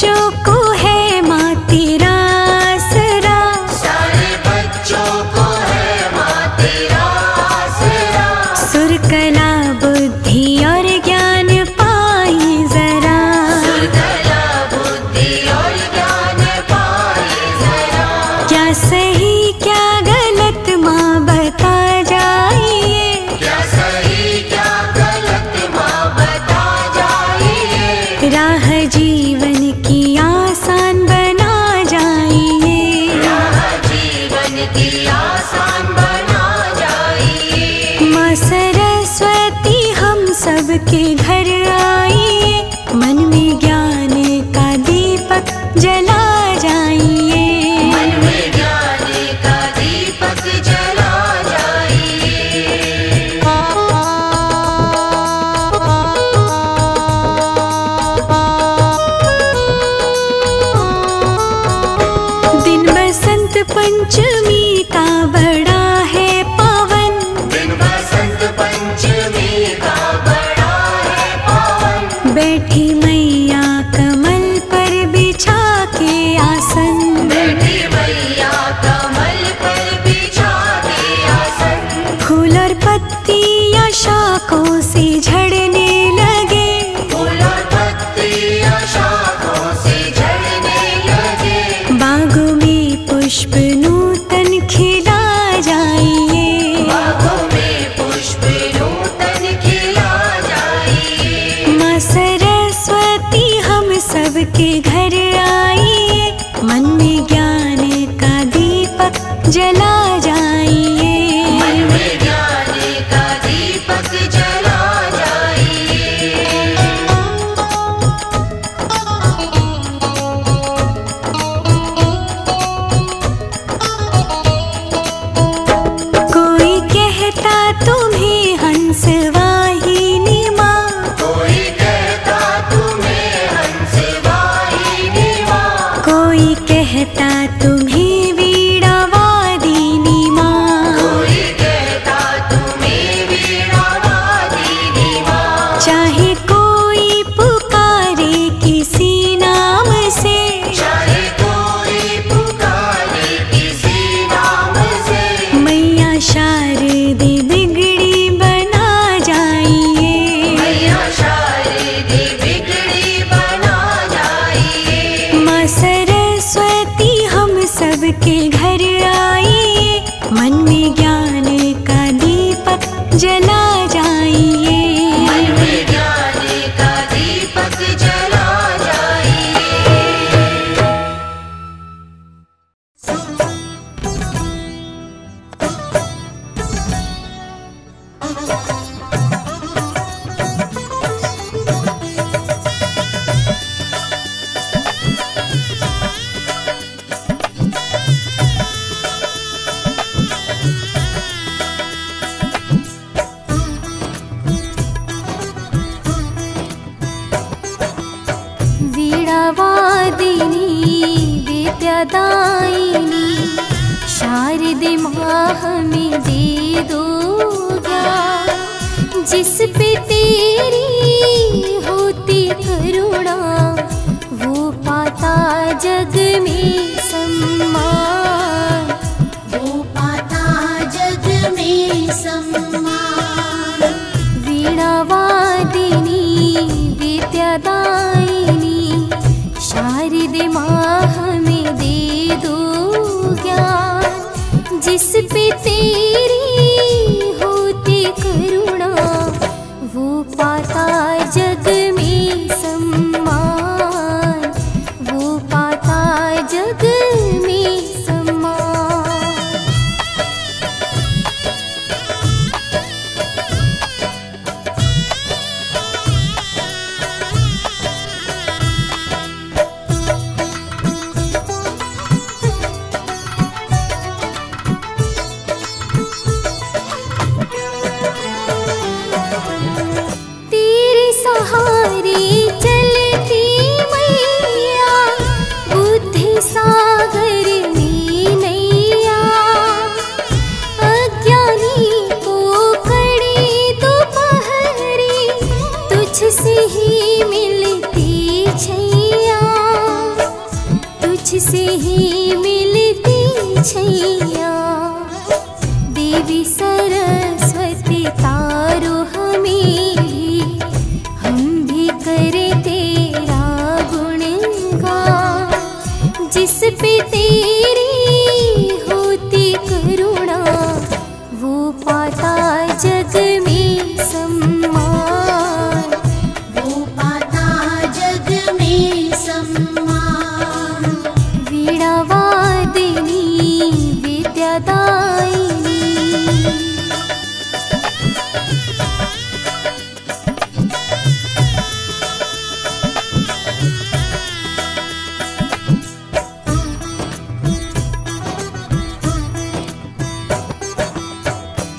बच्चों को है माँ तेरा आसरा, सारे बच्चों को है माँ तेरा आसरा। सुर कला बुद्धि और ज्ञान पाई जरा, सुर कला बुद्धि और ज्ञान पाए जरा। क्या सही क्या गलत माँ बता जाइए, क्या सही क्या गलत माँ बता जाइए। राह जीवन की आसान बना जाइए, राह जीवन की आसान बना जाइए। माँ सरस्वती हम सबके घर आइए, मन में ज्ञान का दीपक जला जाइए। मन में ज्ञान का दीपक जला जाइए। दिन बसंत पंचमी का बड़ा है पावन, दिन बसंत पंचमी का बड़ा है पावन। बैठी मैया कमल पर बिछा के आसन, बैठी मैया कमल पर बिछा के आसन। फूल और पत्तियां शाखों से झड़ने लगे, फूल और पत्तियां शाखों से झड़ने लगे। बागों में पुष्प नूतन खिला जाइए, बागों में पुष्प नूतन खिला जाइए। माँ सरस्वती हम सबके घर आइए, मन में ज्ञान का दीपक जला जाइए। मन में ज्ञान का दीपक जला जाइए। कोई कहता तुम्हें हंस वाहिनी माँ, कोई कहता तुम्हें हंस वाहिनी माँ। कोई कहता तुम्हें वीणा वादिनी माँ, कोई कहता तुम्हें वीणा वादिनी माँ। चाहे कोई पुकारे किसी नाम से, चाहे कोई पुकारे किसी नाम से। मैया शारदे बिगड़ी बना जाइए। मैया शारदे बिगड़ी बना जाइए। माँ सरस्वती हम सबके घर आइए, मन में ज्ञान का दीपक जला जाइए। मन में ज्ञान का दीपक जला जाइए। वीणावादिनी विद्यादायिनी शारदे माँ हमें दे दो ज्ञान, जिस पे तेरी होती करुणा वो पाता जग में सम्मान, वो पाता जग में सम्मान। वीणावादिनी विद्यादायिनी शारदे माँ हमें दे दो ज्ञान, जिस पे तेरी होती करुणा वो पाता जग में सम्मान, वो पाता जग में तुमसे ही मिलती छैया। देवी सरस्वती तारो हमें भी, हम भी करे तेरा गुणगान। जिस पे तेरी होती करुणा, वो पाता जग में सम्मान। वो पाता जग में सम्मान। वीणा वादिनी विद्यादायिनी,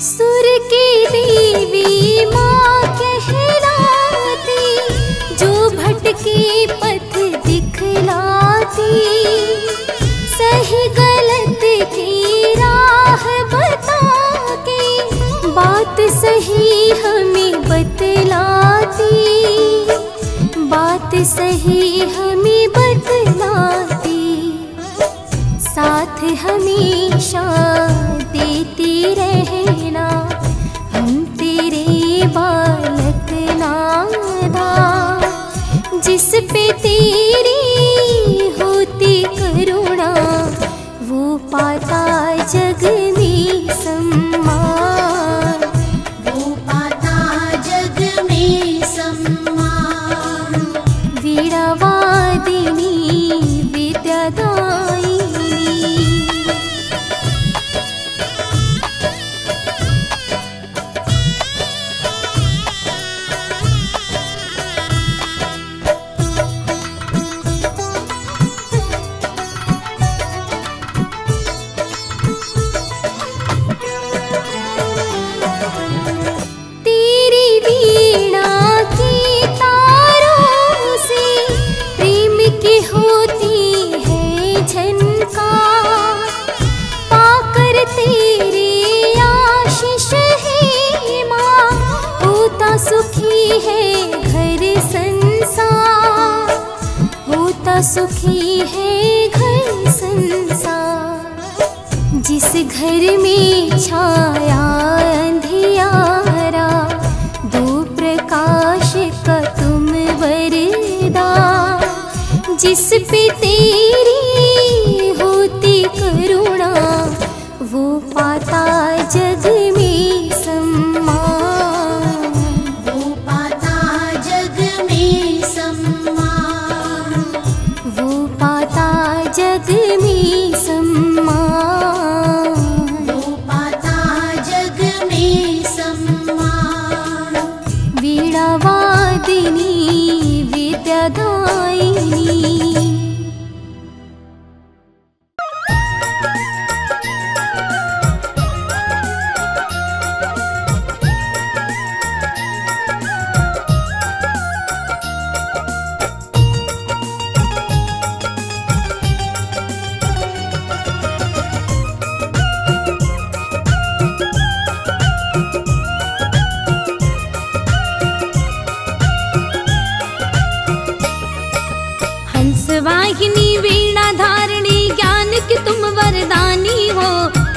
सुर की देवी माँ कहलाती, जो भटके पथ दिखलाती। सही गलत की राह बता के, बात सही हमें बतलाती। बात सही हमें बतलाती। साथ हमेशा देती रहना, हम तेरे बालक नादा। जिस पे तेरी होती करुणा, वो पाता जग में सम्मान। वो पाता जग में सम्मान। वीणा वादिनी विद्यादायिनी, तेरी वीणा की तारों से प्रेम की होती है झनकार। पाकर तेरे आशीष है माँ, होता सुखी है घर संसार। होता सुखी है घर संसार। जिस घर में छाया अंधियारा, दो प्रकाश का तुम वरदान। जिस पे तेरी होती करुणा, वो पाता जग में सम्मान। वो पाता जग में सम्मान। वो पाता जग में सम्मान। वो पाता जग में सम्मान। वीणा वादिनी विद्यादायिनी, हंसवाहिनी वीणा धारणी, ज्ञान की तुम वरदानी हो।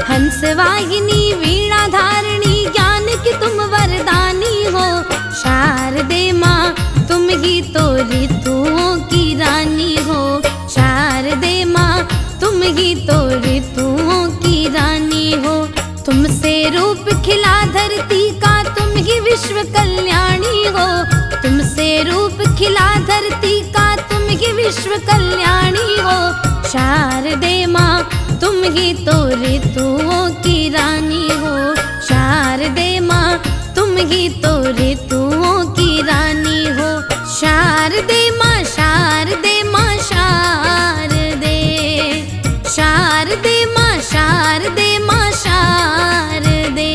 हंसवाहिनी वीणा धारणी, ज्ञान की तुम वरदानी हो। शारदे माँ तुम ही तो ऋतुओं की रानी हो। शारदे माँ तुम ही तो ऋतुओं की रानी हो। तुमसे रूप खिला धरती का, तुम ही विश्व कल्याणी हो। तुमसे रूप खिला धरती का, तुम ही विश्व कल्याणी हो। शारदे माँ तुम ही तो ऋतुओं की रानी हो। शारदे माँ तुम ही तो ऋतुओं की रानी हो। शारदे माँ शारदे माँ शारदे, शारदे माँ शारदे माँ शारदे।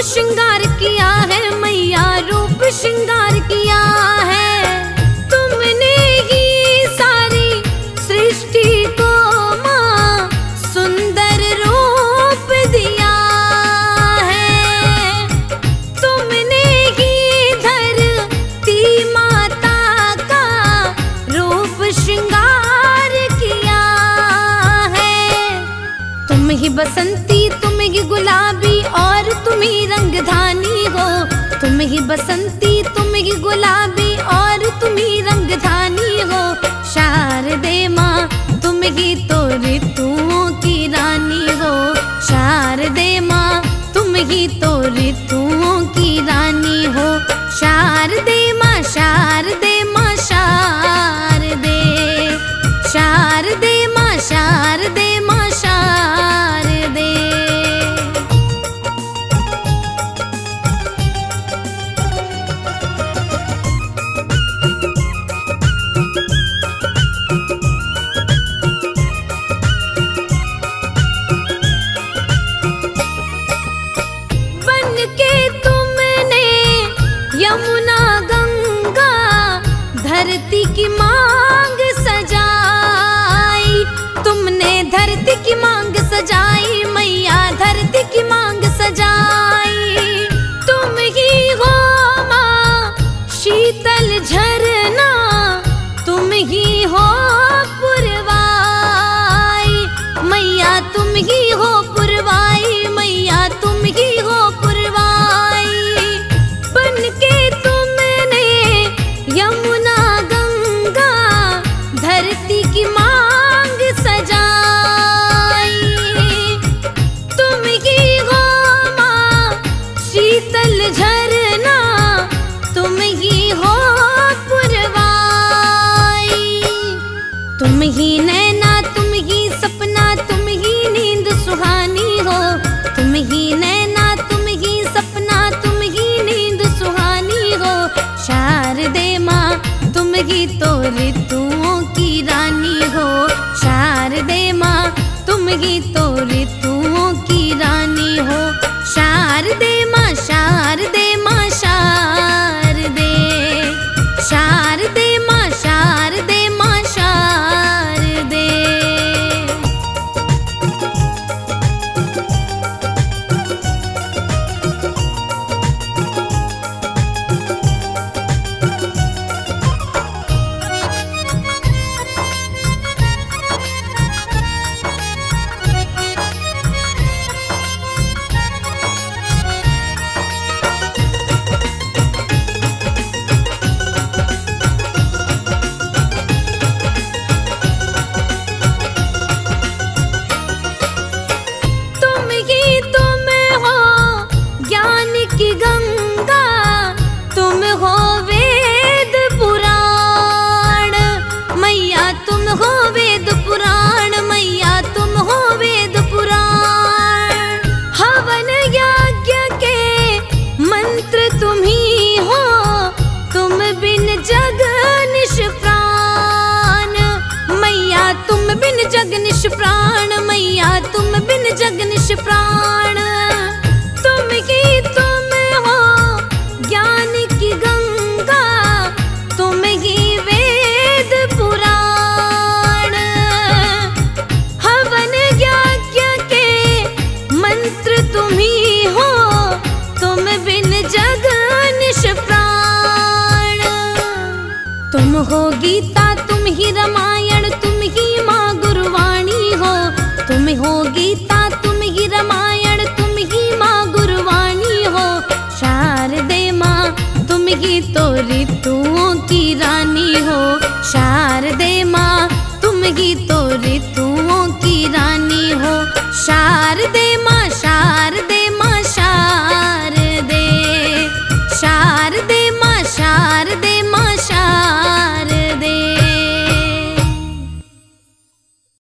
श्रृंगार किया है मैया, रूप श्रृंगार किया है। तुमने ही सारी सृष्टि को माँ सुंदर रूप दिया है। तुमने ही धरती माता का रूप श्रृंगार किया है। तुम ही बसंती, तुम ही गुलाबी और तुम ही रंगधानी हो। तुम ही बसंती, तुम ही गुलाबी और तुम ही रंगधानी हो। शारदे माँ तुम ही तो ऋतुओं की रानी हो। शारदे माँ तुम ही तो ऋतुओं की रानी हो। शारदे माँ, शारदे माँ, शारदे, शारदे माँ, शारदे माँ, शारदे। यमुना गंगा धरती की मांग सजाई। तुमने धरती की मांग सजाई मैया, धरती की मांग सजाई। तुम ही हो माँ शीतल झरना, तुम ही हो पुरवाई मैया, तुम ही हो पुरवाई मैया, तुम ही हो पुरवाई। बनके तुमने यमुना गंगा धरती की मांग सजाई। तुम ही हो माँ शीतल झरना, तुम ही हो पुरवाई। तुम ही नैना, तुम ही सपना, तुम ही नींद सुहानी हो। तुम ही नैना, तुम ही सपना, तुम ही नींद सुहानी हो। शारदे माँ तुम ही तो ऋतुओं की रानी हो। शारदे माँ तुम ही तो ऋतुओं की रानी हो। शारदे माँ, शारदे माँ, शारदे, शारदे माँ, शारदे माँ, शारदे। जग निश प्राण मैया, तुम बिन जग निश प्राण। तुम ही तुम हो ज्ञान की गंगा, तुम ही वेद पुराण। हवन यज्ञ के मंत्र तुम ही हो, तुम बिन जग निश प्राण। तुम हो गीता, तुम ही रामायण, तुम ही माँ गुरुवाणी हो। तुम हो गीता, तुम ही रामायण, तुम ही माँ गुरुवाणी हो। शारदे माँ तुम ही तो ऋतुओं की रानी हो। शारदे माँ तुम ही तो ऋतुओं की रानी हो। शारदे माँ, शारदे माँ, शारदे, शारदे।